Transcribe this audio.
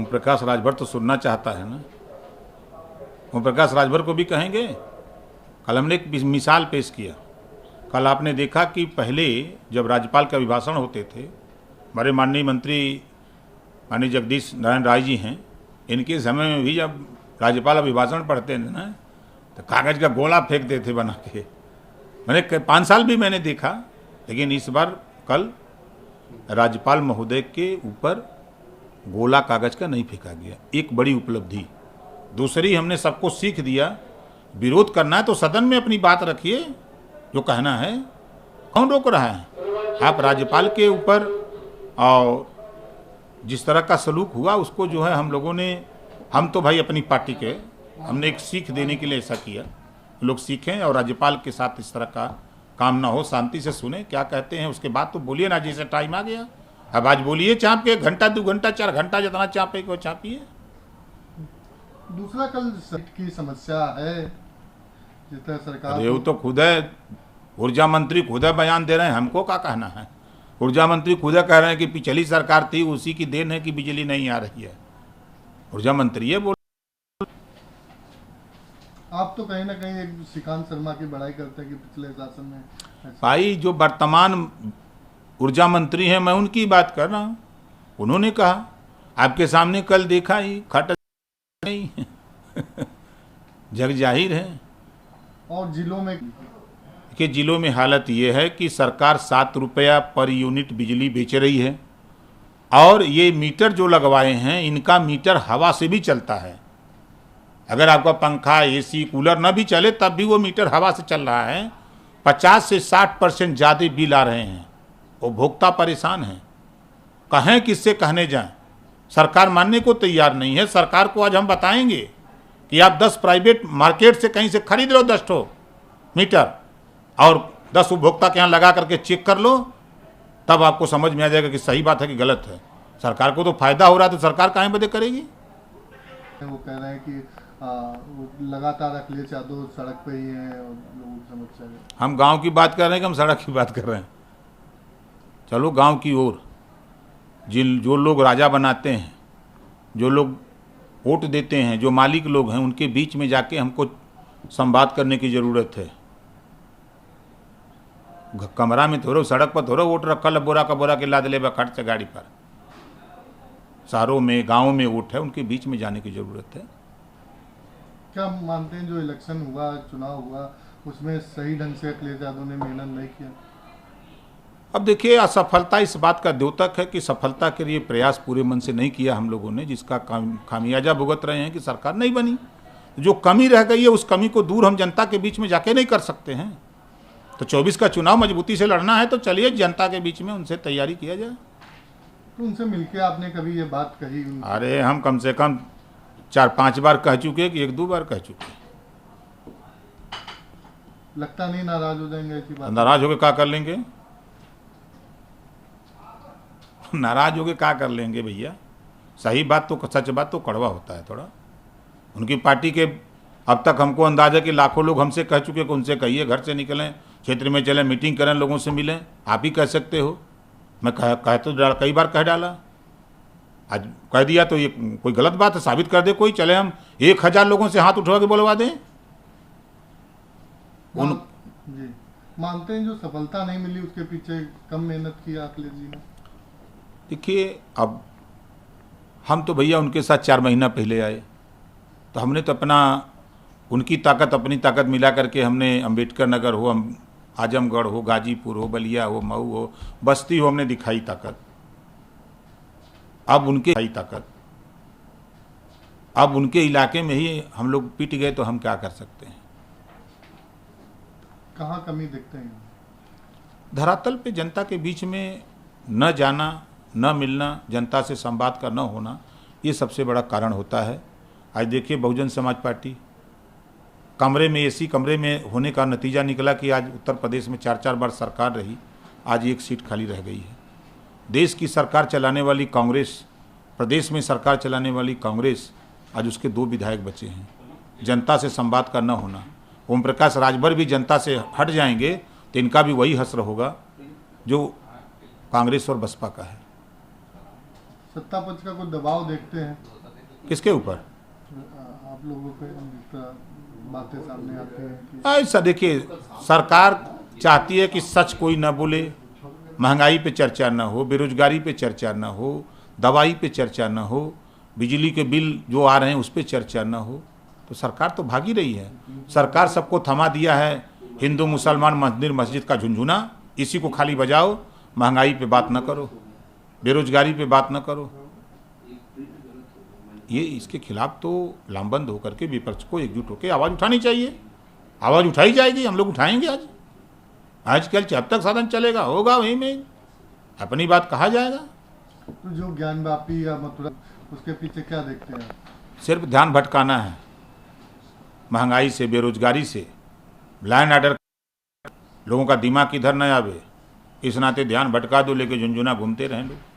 प्रकाश राजभर तो सुनना चाहता है ना। ओम प्रकाश राजभर को भी कहेंगे। कल हमने एक मिसाल पेश किया। कल आपने देखा कि पहले जब राज्यपाल के अभिभाषण होते थे, हमारे माननीय मंत्री माननीय जगदीश नारायण राय जी हैं, इनके समय में भी जब राज्यपाल अभिभाषण पढ़ते थे ना तो कागज़ का गोला फेंक देते बना के। मैंने 5 साल भी मैंने देखा, लेकिन इस बार कल राज्यपाल महोदय के ऊपर गोला कागज़ का नहीं फेंका गया। एक बड़ी उपलब्धि। दूसरी, हमने सबको सीख दिया, विरोध करना है तो सदन में अपनी बात रखिए, जो कहना है। कौन रोक रहा है? आप राज्यपाल के ऊपर और जिस तरह का सलूक हुआ उसको जो है हम लोगों ने, हम तो भाई अपनी पार्टी के, हमने एक सीख देने के लिए ऐसा किया। लोग सीखें और राज्यपाल के साथ इस तरह का काम ना हो, शांति से सुने क्या कहते हैं, उसके बाद तो बोलिए ना। जैसे टाइम आ गया अब आज बोलिए, चाप के 1 घंटा 2 घंटा 4 घंटा जितना चापे को चापिए। दूसरा, कल सीट की समस्या है जितना सरकार, ये तो खुद है, ऊर्जा मंत्री खुद है बयान दे रहे हैं, हमको क्या कहना है। ऊर्जा मंत्री खुद कह रहे हैं कि पिछली सरकार थी उसी की देन है कि बिजली नहीं आ रही है। ऊर्जा मंत्री ये बोल, आप तो कहीं ना कहीं एक श्रीकांत शर्मा की बड़ाई करते हैं कि पिछले शासन में भाई जो वर्तमान ऊर्जा मंत्री हैं मैं उनकी बात कर रहा हूँ। उन्होंने कहा, आपके सामने कल देखा ही, खट नहीं जग जाहिर है। और जिलों में कि जिलों में हालत ये है कि सरकार 7 रुपया पर यूनिट बिजली बेच रही है, और ये मीटर जो लगवाए हैं इनका मीटर हवा से भी चलता है। अगर आपका पंखा एसी कूलर ना भी चले तब भी वो मीटर हवा से चल रहा है। 50 से 60% ज़्यादा बिल आ रहे हैं, उपभोक्ता परेशान हैं। कहें किससे कहने जाएं, सरकार मानने को तैयार नहीं है। सरकार को आज हम बताएंगे कि आप 10 प्राइवेट मार्केट से कहीं से खरीद लो 10 ठो मीटर और 10 उपभोक्ता के यहाँ लगा करके चेक कर लो, तब आपको समझ में आ जाएगा कि सही बात है कि गलत है। सरकार को तो फायदा हो रहा है तो सरकार काहे बदे करेगी। वो कह रहे हैं कि वो लगातार अखिलेश यादव सड़क पे ही हैं और लोगों की समस्या है। हम गांव की बात कर रहे हैं कि हम सड़क की बात कर रहे हैं? चलो गांव की ओर। जो लोग राजा बनाते हैं, जो लोग वोट देते हैं, जो मालिक लोग हैं, उनके बीच में जाके हमको संवाद करने की ज़रूरत है। कमरा में थोड़ा, सड़क पर थोड़ा वोट रखल बोरा का बोरा के लाद ले खट से गाड़ी पर। शहरों में गाँव में वोट है, उनके बीच में जाने की ज़रूरत है। क्या मानते हैं जो इलेक्शन हुआ, चुनाव हुआ, उसमें सही ढंग से अखिलेश यादव ने मेहनत नहीं किया? अब देखिए, असफलता इस बात का द्योतक है कि सफलता के लिए प्रयास पूरे मन से नहीं किया हम लोगों ने, जिसका खामियाजा भुगत रहे हैं कि सरकार नहीं बनी। जो कमी रह गई है उस कमी को दूर हम जनता के बीच में जाके नहीं कर सकते हैं। तो 24 का चुनाव मजबूती से लड़ना है तो चलिए जनता के बीच में उनसे तैयारी किया जाए। तो उनसे मिलके आपने कभी ये बात कही? अरे हम कम से कम 4-5 बार कह चुके कि 1-2 बार कह चुके। लगता नहीं नाराज हो जाएंगे ऐसी बात? नाराज होके क्या कर लेंगे? नाराज होके क्या कर लेंगे भैया? सही बात तो, सच बात तो कड़वा होता है थोड़ा। उनकी पार्टी के अब तक हमको अंदाजा कि लाखों लोग हमसे कह चुके कि उनसे कहिए घर से निकलें, क्षेत्र में चलें, मीटिंग करें, लोगों से मिलें। आप ही कह सकते हो। मैं कह तो कई बार कह डाला, आज कह दिया तो ये कोई गलत बात है? साबित कर दे कोई। चले हम 1000 लोगों से हाथ उठवा के बोलवा दें। जी मानते हैं जो सफलता नहीं मिली उसके पीछे कम मेहनत किया अखिलेश जी ने? देखिए, अब हम तो भैया उनके साथ 4 महीना पहले आए, तो हमने तो अपना, उनकी ताकत अपनी ताकत मिला करके हमने अंबेडकर नगर हो, आजमगढ़ हो, गाजीपुर हो, बलिया हो, मऊ हो, बस्ती हो, हमने दिखाई ताकत। अब उनके इलाके में ही हम लोग पिट गए तो हम क्या कर सकते हैं? कहाँ कमी दिखते हैं? धरातल पे जनता के बीच में न जाना, न मिलना, जनता से संवाद का न होना, ये सबसे बड़ा कारण होता है। आज देखिए, बहुजन समाज पार्टी कमरे में, एसी कमरे में होने का नतीजा निकला कि आज उत्तर प्रदेश में 4-4 बार सरकार रही, आज 1 सीट खाली रह गई है। देश की सरकार चलाने वाली कांग्रेस, प्रदेश में सरकार चलाने वाली कांग्रेस, आज उसके 2 विधायक बचे हैं। जनता से संवाद का न होना। ओम प्रकाश राजभर भी जनता से हट जाएंगे तो इनका भी वही हश्र होगा जो कांग्रेस और बसपा का है। सत्ता पक्ष का कोई दबाव देखते हैं? किसके ऊपर? आप लोगों पे जिस तरह बातें सामने आती हैं कि ऐसा देखिए, सरकार चाहती है कि सच कोई न बोले, महंगाई पे चर्चा न हो, बेरोजगारी पे चर्चा न हो, दवाई पे चर्चा न हो, बिजली के बिल जो आ रहे हैं उस पे चर्चा न हो, तो सरकार तो भागी रही है। सरकार सबको थमा दिया है, हिंदू मुसलमान मंदिर मस्जिद का झुंझुना, इसी को खाली बजाओ, महंगाई पे बात न करो, बेरोजगारी पे बात न करो। ये इसके खिलाफ तो लामबंद होकर के विपक्ष को एकजुट होकर आवाज़ उठानी चाहिए। आवाज़ उठाई जाएगी, हम लोग उठाएंगे। आजकल जब तक साधन चलेगा होगा, वहीं में अपनी बात कहा जाएगा। तो जो ज्ञानवापी या मथुरा, उसके पीछे क्या देखते हैं? सिर्फ ध्यान भटकाना है, महंगाई से, बेरोजगारी से, लैंड ऑर्डर, लोगों का दिमाग इधर न आवे, इस नाते ध्यान भटका दो, लेके झुंझुना घूमते रहें लोग।